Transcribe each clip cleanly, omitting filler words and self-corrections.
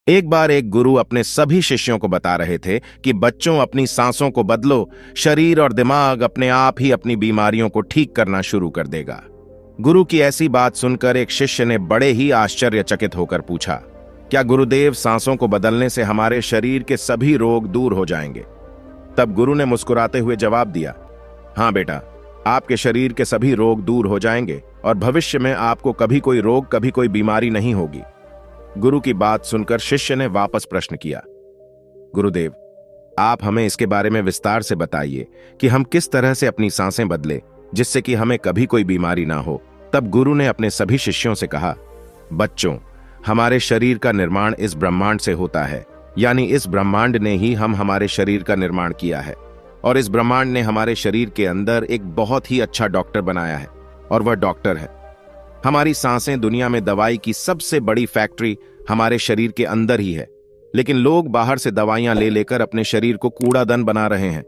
एक बार एक गुरु अपने सभी शिष्यों को बता रहे थे कि बच्चों, अपनी सांसों को बदलो, शरीर और दिमाग अपने आप ही अपनी बीमारियों को ठीक करना शुरू कर देगा। गुरु की ऐसी बात सुनकर एक शिष्य ने बड़े ही आश्चर्यचकित होकर पूछा, क्या गुरुदेव, सांसों को बदलने से हमारे शरीर के सभी रोग दूर हो जाएंगे? तब गुरु ने मुस्कुराते हुए जवाब दिया, हाँ बेटा, आपके शरीर के सभी रोग दूर हो जाएंगे और भविष्य में आपको कभी कोई रोग, कभी कोई बीमारी नहीं होगी। गुरु की बात सुनकर शिष्य ने वापस प्रश्न किया, गुरुदेव, आप हमें इसके बारे में विस्तार से बताइए कि हम किस तरह से अपनी सांसें बदले जिससे कि हमें कभी कोई बीमारी ना हो। तब गुरु ने अपने सभी शिष्यों से कहा, बच्चों, हमारे शरीर का निर्माण इस ब्रह्मांड से होता है, यानी इस ब्रह्मांड ने ही हमारे शरीर का निर्माण किया है और इस ब्रह्मांड ने हमारे शरीर के अंदर एक बहुत ही अच्छा डॉक्टर बनाया है और वह डॉक्टर है। हमारी सांसें दुनिया में दवाई की सबसे बड़ी फैक्ट्री हमारे शरीर के अंदर ही है, लेकिन लोग बाहर से दवाइयां ले लेकर अपने शरीर को कूड़ादन बना रहे हैं।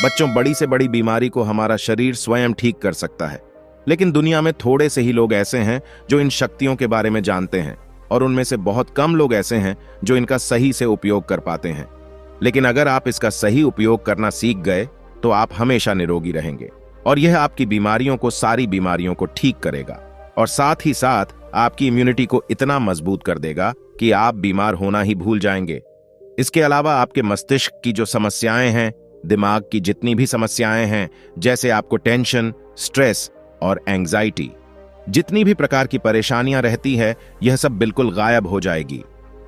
बच्चों, बड़ी से बड़ी बीमारी को हमारा शरीर स्वयं ठीक कर सकता है, लेकिन दुनिया में थोड़े से ही लोग ऐसे हैं जो इन शक्तियों के बारे में जानते हैं और उनमें से बहुत कम लोग ऐसे हैं जो इनका सही से उपयोग कर पाते हैं। लेकिन अगर आप इसका सही उपयोग करना सीख गए तो आप हमेशा निरोगी रहेंगे और यह आपकी बीमारियों को, सारी बीमारियों को ठीक करेगा और साथ ही साथ आपकी इम्यूनिटी को इतना मजबूत कर देगा कि आप बीमार होना ही भूल जाएंगे। इसके अलावा आपके मस्तिष्क की जो समस्याएं हैं, दिमाग की जितनी भी समस्याएं हैं, जैसे आपको टेंशन, स्ट्रेस और एंजाइटी, जितनी भी प्रकार की परेशानियां रहती है, यह सब बिल्कुल गायब हो जाएगी,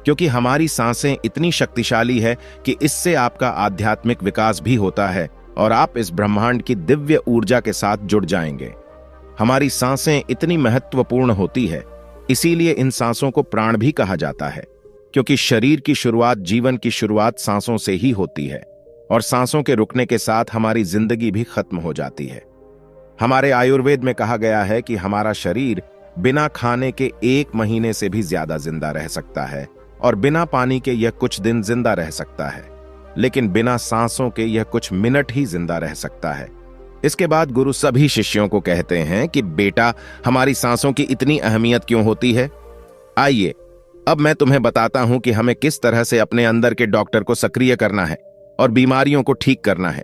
क्योंकि हमारी सांसें इतनी शक्तिशाली है कि इससे आपका आध्यात्मिक विकास भी होता है और आप इस ब्रह्मांड की दिव्य ऊर्जा के साथ जुड़ जाएंगे। हमारी सांसें इतनी महत्वपूर्ण होती है, इसीलिए इन सांसों को प्राण भी कहा जाता है, क्योंकि शरीर की शुरुआत, जीवन की शुरुआत सांसों से ही होती है और सांसों के रुकने के साथ हमारी जिंदगी भी खत्म हो जाती है। हमारे आयुर्वेद में कहा गया है कि हमारा शरीर बिना खाने के 1 महीने से भी ज्यादा जिंदा रह सकता है और बिना पानी के यह कुछ दिन जिंदा रह सकता है, लेकिन बिना सांसों के यह कुछ मिनट ही जिंदा रह सकता है। इसके बाद गुरु सभी शिष्यों को कहते हैं कि बेटा, हमारी सांसों की इतनी अहमियत क्यों होती है? आइए, अब मैं तुम्हें बताता हूं कि हमें किस तरह से अपने अंदर के डॉक्टर को सक्रिय करना है और बीमारियों को ठीक करना है।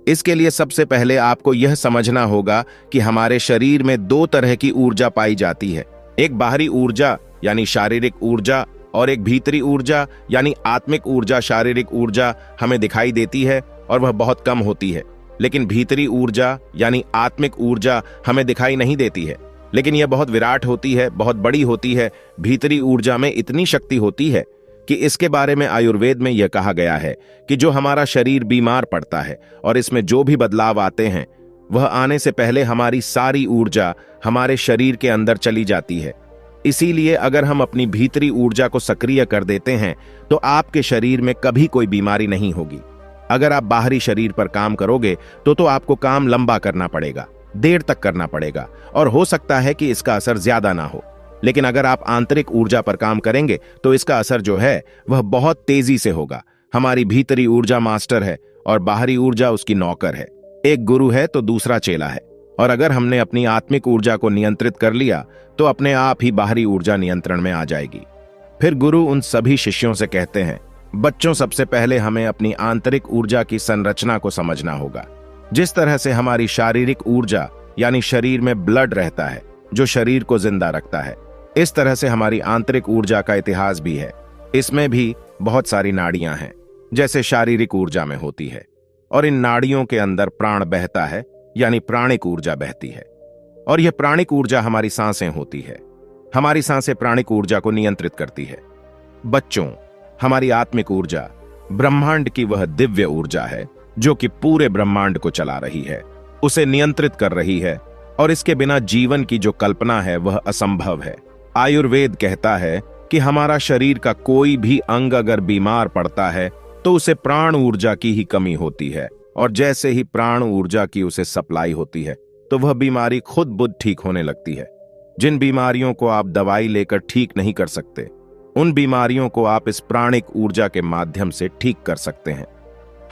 इसके लिए सबसे पहले आपको यह समझना होगा कि हमारे शरीर में 2 तरह की ऊर्जा पाई जाती है। एक बाहरी ऊर्जा यानी शारीरिक ऊर्जा और एक भीतरी ऊर्जा यानी आत्मिक ऊर्जा। शारीरिक ऊर्जा हमें दिखाई देती है और वह बहुत कम होती है, लेकिन भीतरी ऊर्जा यानी आत्मिक ऊर्जा हमें दिखाई नहीं देती है, लेकिन यह बहुत विराट होती है, बहुत बड़ी होती है। भीतरी ऊर्जा में इतनी शक्ति होती है कि इसके बारे में आयुर्वेद में यह कहा गया है कि जो हमारा शरीर बीमार पड़ता है और इसमें जो भी बदलाव आते हैं, वह आने से पहले हमारी सारी ऊर्जा हमारे शरीर के अंदर चली जाती है। इसीलिए अगर हम अपनी भीतरी ऊर्जा को सक्रिय कर देते हैं तो आपके शरीर में कभी कोई बीमारी नहीं होगी। अगर आप बाहरी शरीर पर काम करोगे तो आपको काम लंबा करना पड़ेगा, देर तक करना पड़ेगा और हो सकता है कि इसका असर ज्यादा ना हो। लेकिन अगर आप आंतरिक ऊर्जा पर काम करेंगे तो इसका असर जो है वह बहुत तेजी से होगा। हमारी भीतरी ऊर्जा मास्टर है और बाहरी ऊर्जा उसकी नौकर है। एक गुरु है तो दूसरा चेला है, और अगर हमने अपनी आत्मिक ऊर्जा को नियंत्रित कर लिया तो अपने आप ही बाहरी ऊर्जा नियंत्रण में आ जाएगी। फिर गुरु उन सभी शिष्यों से कहते हैं, बच्चों, सबसे पहले हमें अपनी आंतरिक ऊर्जा की संरचना को समझना होगा। जिस तरह से हमारी शारीरिक ऊर्जा यानी शरीर में ब्लड रहता है जो शरीर को जिंदा रखता है, इस तरह से हमारी आंतरिक ऊर्जा का इतिहास भी है। इसमें भी बहुत सारी नाड़ियां हैं जैसे शारीरिक ऊर्जा में होती है, और इन नाड़ियों के अंदर प्राण बहता है यानी प्राणिक ऊर्जा बहती है, और यह प्राणिक ऊर्जा हमारी सांसें होती है। हमारी सांसें प्राणिक ऊर्जा को नियंत्रित करती है। बच्चों, हमारी आत्मिक ऊर्जा ब्रह्मांड की वह दिव्य ऊर्जा है जो कि पूरे ब्रह्मांड को चला रही है, उसे नियंत्रित कर रही है, और इसके बिना जीवन की जो कल्पना है वह असंभव है। आयुर्वेद कहता है कि हमारा शरीर का कोई भी अंग अगर बीमार पड़ता है तो उसे प्राण ऊर्जा की ही कमी होती है, और जैसे ही प्राण ऊर्जा की उसे सप्लाई होती है तो वह बीमारी खुद बुद ठीक होने लगती है। जिन बीमारियों को आप दवाई लेकर ठीक नहीं कर सकते, उन बीमारियों को आप इस प्राणिक ऊर्जा के माध्यम से ठीक कर सकते हैं।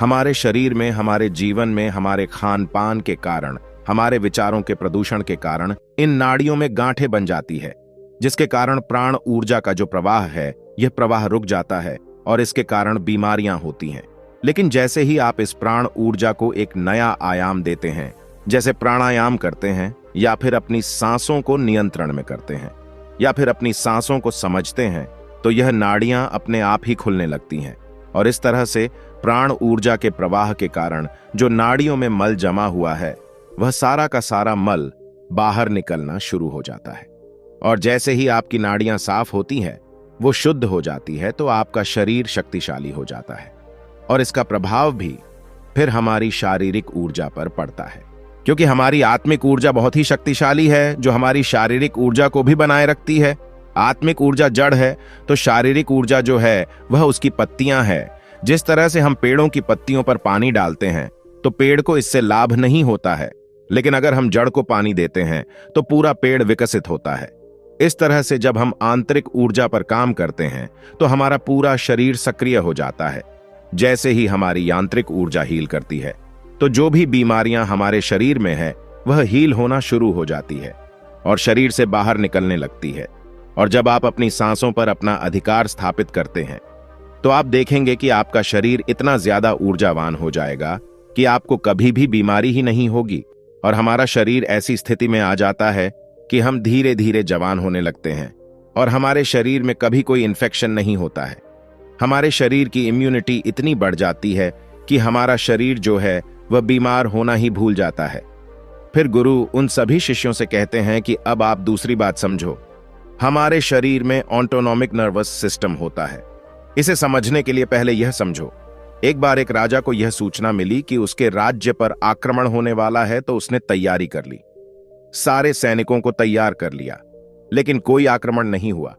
हमारे शरीर में, हमारे जीवन में, हमारे खान पान के कारण, हमारे विचारों के प्रदूषण के कारण इन नाड़ियों में गांठें बन जाती है, जिसके कारण प्राण ऊर्जा का जो प्रवाह है यह प्रवाह रुक जाता है और इसके कारण बीमारियां होती हैं। लेकिन जैसे ही आप इस प्राण ऊर्जा को एक नया आयाम देते हैं, जैसे प्राणायाम करते हैं, या फिर अपनी सांसों को नियंत्रण में करते हैं, या फिर अपनी सांसों को समझते हैं, तो यह नाड़ियां अपने आप ही खुलने लगती हैं। और इस तरह से प्राण ऊर्जा के प्रवाह के कारण जो नाड़ियों में मल जमा हुआ है, वह सारा का सारा मल बाहर निकलना शुरू हो जाता है। और जैसे ही आपकी नाड़ियां साफ होती हैं, वो शुद्ध हो जाती है, तो आपका शरीर शक्तिशाली हो जाता है। और इसका प्रभाव भी फिर हमारी शारीरिक ऊर्जा पर पड़ता है, क्योंकि हमारी आत्मिक ऊर्जा बहुत ही शक्तिशाली है, जो हमारी शारीरिक ऊर्जा को भी बनाए रखती है। आत्मिक ऊर्जा जड़ है, तो शारीरिक ऊर्जा जो है वह उसकी पत्तियां है। जिस तरह से हम पेड़ों की पत्तियों पर पानी डालते हैं, तो पेड़ को इससे लाभ नहीं होता है, लेकिन अगर हम जड़ को पानी देते हैं तो पूरा पेड़ विकसित होता है। इस तरह से जब हम आंतरिक ऊर्जा पर काम करते हैं, तो हमारा पूरा शरीर सक्रिय हो जाता है। जैसे ही हमारी यांत्रिक ऊर्जा हील करती है, तो जो भी बीमारियां हमारे शरीर में है, वह हील होना शुरू हो जाती है और शरीर से बाहर निकलने लगती है। और जब आप अपनी सांसों पर अपना अधिकार स्थापित करते हैं, तो आप देखेंगे कि आपका शरीर इतना ज्यादा ऊर्जावान हो जाएगा कि आपको कभी भी बीमारी ही नहीं होगी। और हमारा शरीर ऐसी स्थिति में आ जाता है कि हम धीरे धीरे जवान होने लगते हैं और हमारे शरीर में कभी कोई इन्फेक्शन नहीं होता है। हमारे शरीर की इम्यूनिटी इतनी बढ़ जाती है कि हमारा शरीर जो है वह बीमार होना ही भूल जाता है। फिर गुरु उन सभी शिष्यों से कहते हैं कि अब आप दूसरी बात समझो। हमारे शरीर में ऑटोनॉमिक नर्वस सिस्टम होता है। इसे समझने के लिए पहले यह समझो, एक बार एक राजा को यह सूचना मिली कि उसके राज्य पर आक्रमण होने वाला है, तो उसने तैयारी कर ली, सारे सैनिकों को तैयार कर लिया, लेकिन कोई आक्रमण नहीं हुआ।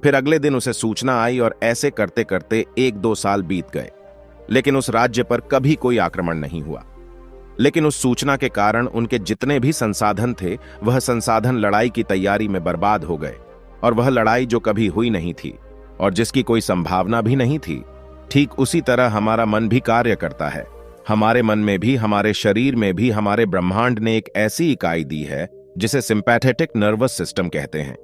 फिर अगले दिन उसे सूचना आई और ऐसे करते करते 1-2 साल बीत गए, लेकिन उस राज्य पर कभी कोई आक्रमण नहीं हुआ। लेकिन उस सूचना के कारण उनके जितने भी संसाधन थे, वह संसाधन लड़ाई की तैयारी में बर्बाद हो गए। और वह लड़ाई जो कभी हुई नहीं थी और जिसकी कोई संभावना भी नहीं थी, ठीक उसी तरह हमारा मन भी कार्य करता है। हमारे मन में भी, हमारे शरीर में भी हमारे ब्रह्मांड ने एक ऐसी इकाई दी है जिसे सिंपैथेटिक नर्वस सिस्टम कहते हैं।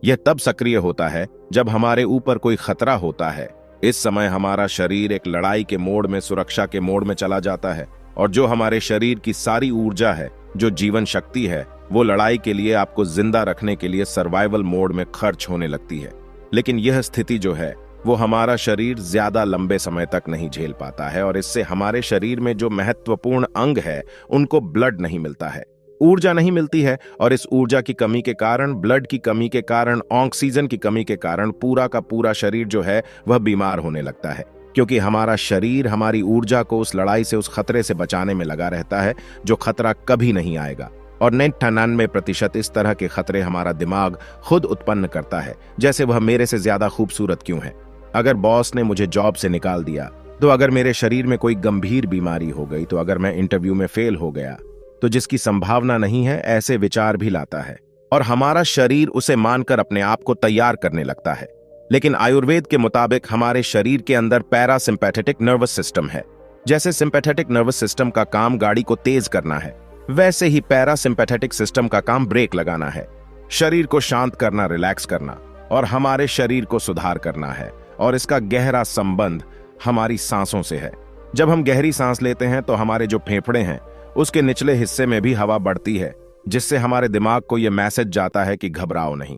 यह तब सक्रिय होता है जब हमारे ऊपर कोई खतरा होता है। इस समय हमारा शरीर एक लड़ाई के मोड में, सुरक्षा के मोड में चला जाता है, और जो हमारे शरीर की सारी ऊर्जा है, जो जीवन शक्ति है, वो लड़ाई के लिए, आपको जिंदा रखने के लिए सर्वाइवल मोड में खर्च होने लगती है। लेकिन यह स्थिति जो है, वो हमारा शरीर ज्यादा लंबे समय तक नहीं झेल पाता है, और इससे हमारे शरीर में जो महत्वपूर्ण अंग है, उनको ब्लड नहीं मिलता है, ऊर्जा नहीं मिलती है। और इस ऊर्जा की कमी के कारण, ब्लड की कमी के कारण, ऑक्सीजन की कमी के कारण पूरा का पूरा शरीर जो है वह बीमार होने लगता है, क्योंकि हमारा शरीर हमारी ऊर्जा को उस लड़ाई से, उस खतरे से बचाने में लगा रहता है जो खतरा कभी नहीं आएगा। और 99% इस तरह के खतरे हमारा दिमाग खुद उत्पन्न करता है। जैसे वह मेरे से ज्यादा खूबसूरत क्यों है, अगर बॉस ने मुझे जॉब से निकाल दिया, तो अगर मेरे शरीर में कोई गंभीर बीमारी हो गई, तो अगर मैं इंटरव्यू में फेल हो गया, तो जिसकी संभावना नहीं है, ऐसे विचार भी लाता है। और हमारा शरीर उसे मानकर अपने आप को तैयार करने लगता है। लेकिन आयुर्वेद के मुताबिक हमारे शरीर के अंदर पैरासिम्पैथेटिक नर्वस सिस्टम है। जैसे सिंपैथेटिक नर्वस सिस्टम का काम गाड़ी को तेज करना है, वैसे ही पैरासिम्पैथेटिक सिस्टम का काम ब्रेक लगाना है, शरीर को शांत करना, रिलैक्स करना, और हमारे शरीर को सुधार करना है। और इसका गहरा संबंध हमारी सांसों से है। जब हम गहरी सांस लेते हैं, तो हमारे जो फेफड़े हैं, उसके निचले हिस्से में भी हवा बढ़ती है, जिससे हमारे दिमाग को यह मैसेज जाता है कि घबराओ नहीं,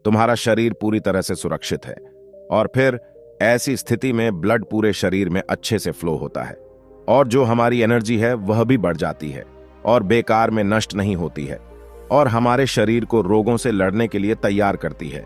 तुम्हारा शरीर पूरी तरह से सुरक्षित है। और फिर ऐसी स्थिति में ब्लड पूरे शरीर में अच्छे से फ्लो होता है, और जो हमारी एनर्जी है वह भी बढ़ जाती है और बेकार में नष्ट नहीं होती है, और हमारे शरीर को रोगों से लड़ने के लिए तैयार करती है।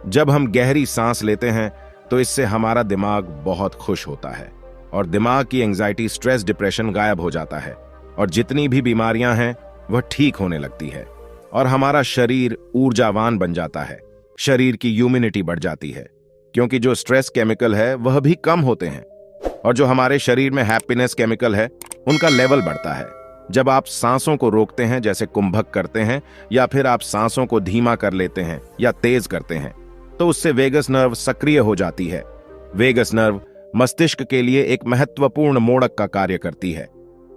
जब हम गहरी सांस लेते हैं, तो इससे हमारा दिमाग बहुत खुश होता है, और दिमाग की एंजाइटी, स्ट्रेस, डिप्रेशन गायब हो जाता है, और जितनी भी बीमारियां हैं वह ठीक होने लगती है, और हमारा शरीर ऊर्जावान बन जाता है। शरीर की इम्यूनिटी बढ़ जाती है, क्योंकि जो स्ट्रेस केमिकल है वह भी कम होते हैं, और जो हमारे शरीर में हैप्पीनेस केमिकल है उनका लेवल बढ़ता है। जब आप सांसों को रोकते हैं, जैसे कुंभक करते हैं, या फिर आप सांसों को धीमा कर लेते हैं या तेज करते हैं, तो उससे वेगस नर्व सक्रिय हो जाती है। वेगस नर्व मस्तिष्क के लिए एक महत्वपूर्ण मोड़क का कार्य करती है।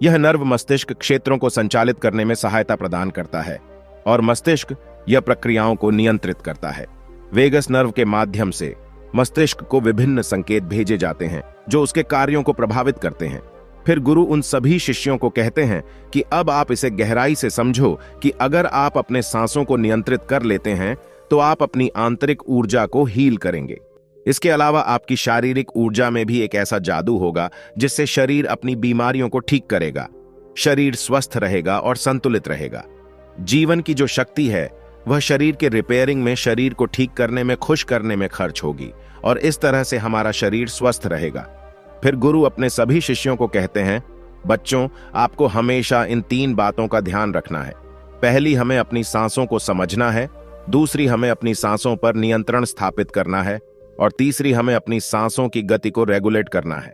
यह नर्व मस्तिष्क क्षेत्रों को संचालित करने में सहायता प्रदान करता है, और मस्तिष्क यह प्रक्रियाओं को नियंत्रित करता है। वेगस नर्व के माध्यम से मस्तिष्क को विभिन्न संकेत भेजे जाते हैं जो उसके कार्यों को प्रभावित करते हैं। फिर गुरु उन सभी शिष्यों को कहते हैं कि अब आप इसे गहराई से समझो कि अगर आप अपने सांसों को नियंत्रित कर लेते हैं तो आप अपनी आंतरिक ऊर्जा को हील करेंगे। इसके अलावा आपकी शारीरिक ऊर्जा में भी एक ऐसा जादू होगा जिससे शरीर अपनी बीमारियों को ठीक करेगा, शरीर स्वस्थ रहेगा और संतुलित रहेगा। जीवन की जो शक्ति है वह शरीर के रिपेयरिंग में, शरीर को ठीक करने में, खुश करने में खर्च होगी और इस तरह से हमारा शरीर स्वस्थ रहेगा। फिर गुरु अपने सभी शिष्यों को कहते हैं, बच्चों, आपको हमेशा इन 3 बातों का ध्यान रखना है। पहली, हमें अपनी सांसों को समझना है। दूसरी, हमें अपनी सांसों पर नियंत्रण स्थापित करना है। और तीसरी, हमें अपनी सांसों की गति को रेगुलेट करना है।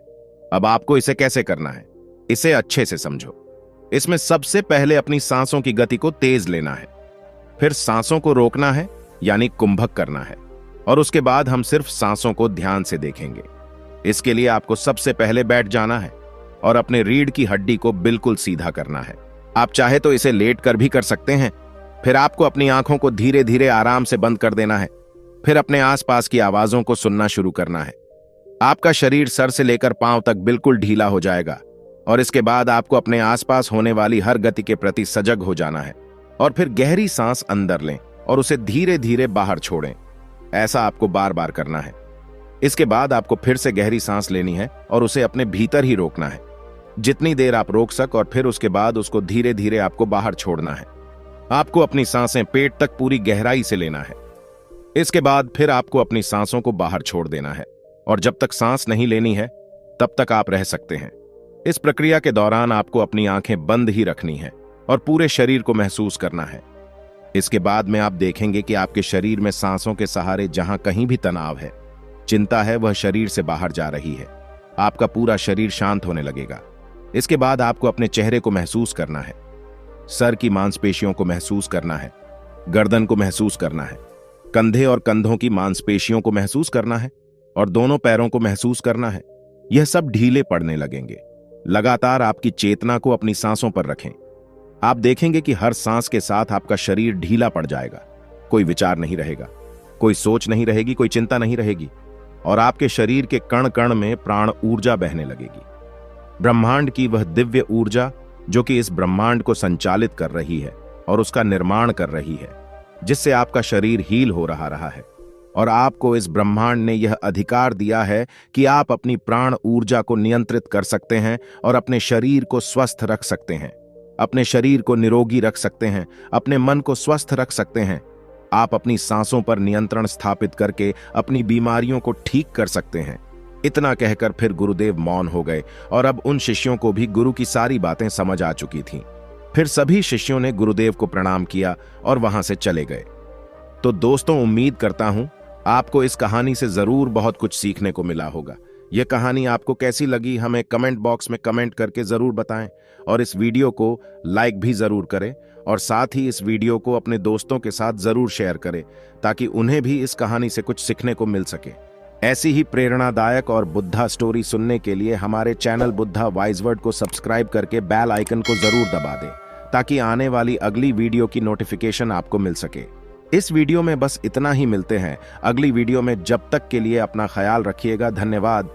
अब आपको इसे कैसे करना है, इसे अच्छे से समझो। इसमें सबसे पहले अपनी सांसों की गति को तेज लेना है, फिर सांसों को रोकना है यानी कुंभक करना है, और उसके बाद हम सिर्फ सांसों को ध्यान से देखेंगे। इसके लिए आपको सबसे पहले बैठ जाना है और अपने रीढ़ की हड्डी को बिल्कुल सीधा करना है। आप चाहे तो इसे लेट कर भी कर सकते हैं। फिर आपको अपनी आंखों को धीरे धीरे आराम से बंद कर देना है। फिर अपने आसपास की आवाजों को सुनना शुरू करना है। आपका शरीर सर से लेकर पांव तक बिल्कुल ढीला हो जाएगा और इसके बाद आपको अपने आसपास होने वाली हर गति के प्रति सजग हो जाना है। और फिर गहरी सांस अंदर लें और उसे धीरे धीरे बाहर छोड़ें। ऐसा आपको बार बार करना है। इसके बाद आपको फिर से गहरी सांस लेनी है और उसे अपने भीतर ही रोकना है, जितनी देर आप रोक सक, और फिर उसके बाद उसको धीरे धीरे आपको बाहर छोड़ना है। आपको अपनी सांसें पेट तक पूरी गहराई से लेना है। इसके बाद फिर आपको अपनी सांसों को बाहर छोड़ देना है और जब तक सांस नहीं लेनी है तब तक आप रह सकते हैं। इस प्रक्रिया के दौरान आपको अपनी आंखें बंद ही रखनी है और पूरे शरीर को महसूस करना है। इसके बाद में आप देखेंगे कि आपके शरीर में सांसों के सहारे जहां कहीं भी तनाव है, चिंता है, वह शरीर से बाहर जा रही है। आपका पूरा शरीर शांत होने लगेगा। इसके बाद आपको अपने चेहरे को महसूस करना है, सर की मांसपेशियों को महसूस करना है, गर्दन को महसूस करना है, कंधे और कंधों की मांसपेशियों को महसूस करना है और दोनों पैरों को महसूस करना है। यह सब ढीले पड़ने लगेंगे। लगातार आपकी चेतना को अपनी सांसों पर रखें। आप देखेंगे कि हर सांस के साथ आपका शरीर ढीला पड़ जाएगा। कोई विचार नहीं रहेगा, कोई सोच नहीं रहेगी, कोई चिंता नहीं रहेगी और आपके शरीर के कण कण में प्राण ऊर्जा बहने लगेगी। ब्रह्मांड की वह दिव्य ऊर्जा जो कि इस ब्रह्मांड को संचालित कर रही है और उसका निर्माण कर रही है, जिससे आपका शरीर हील हो रहा है। और आपको इस ब्रह्मांड ने यह अधिकार दिया है कि आप अपनी प्राण ऊर्जा को नियंत्रित कर सकते हैं और अपने शरीर को स्वस्थ रख सकते हैं, अपने शरीर को निरोगी रख सकते हैं, अपने मन को स्वस्थ रख सकते हैं। आप अपनी सांसों पर नियंत्रण स्थापित करके अपनी बीमारियों को ठीक कर सकते हैं। इतना कहकर फिर गुरुदेव मौन हो गए और अब उन शिष्यों को भी गुरु की सारी बातें समझ आ चुकी थीं। फिर सभी शिष्यों ने गुरुदेव को प्रणाम किया और वहां से चले गए। तो दोस्तों, उम्मीद करता हूं आपको इस कहानी से जरूर बहुत कुछ सीखने को मिला होगा। यह कहानी आपको कैसी लगी हमें कमेंट बॉक्स में कमेंट करके जरूर बताएं और इस वीडियो को लाइक भी जरूर करें और साथ ही इस वीडियो को अपने दोस्तों के साथ जरूर शेयर करें ताकि उन्हें भी इस कहानी से कुछ सीखने को मिल सके। ऐसी ही प्रेरणादायक और बुद्धा स्टोरी सुनने के लिए हमारे चैनल बुद्धा वाइज वर्ड को सब्सक्राइब करके बेल आइकन को जरूर दबा दें ताकि आने वाली अगली वीडियो की नोटिफिकेशन आपको मिल सके। इस वीडियो में बस इतना ही। मिलते हैं अगली वीडियो में। जब तक के लिए अपना ख्याल रखिएगा। धन्यवाद।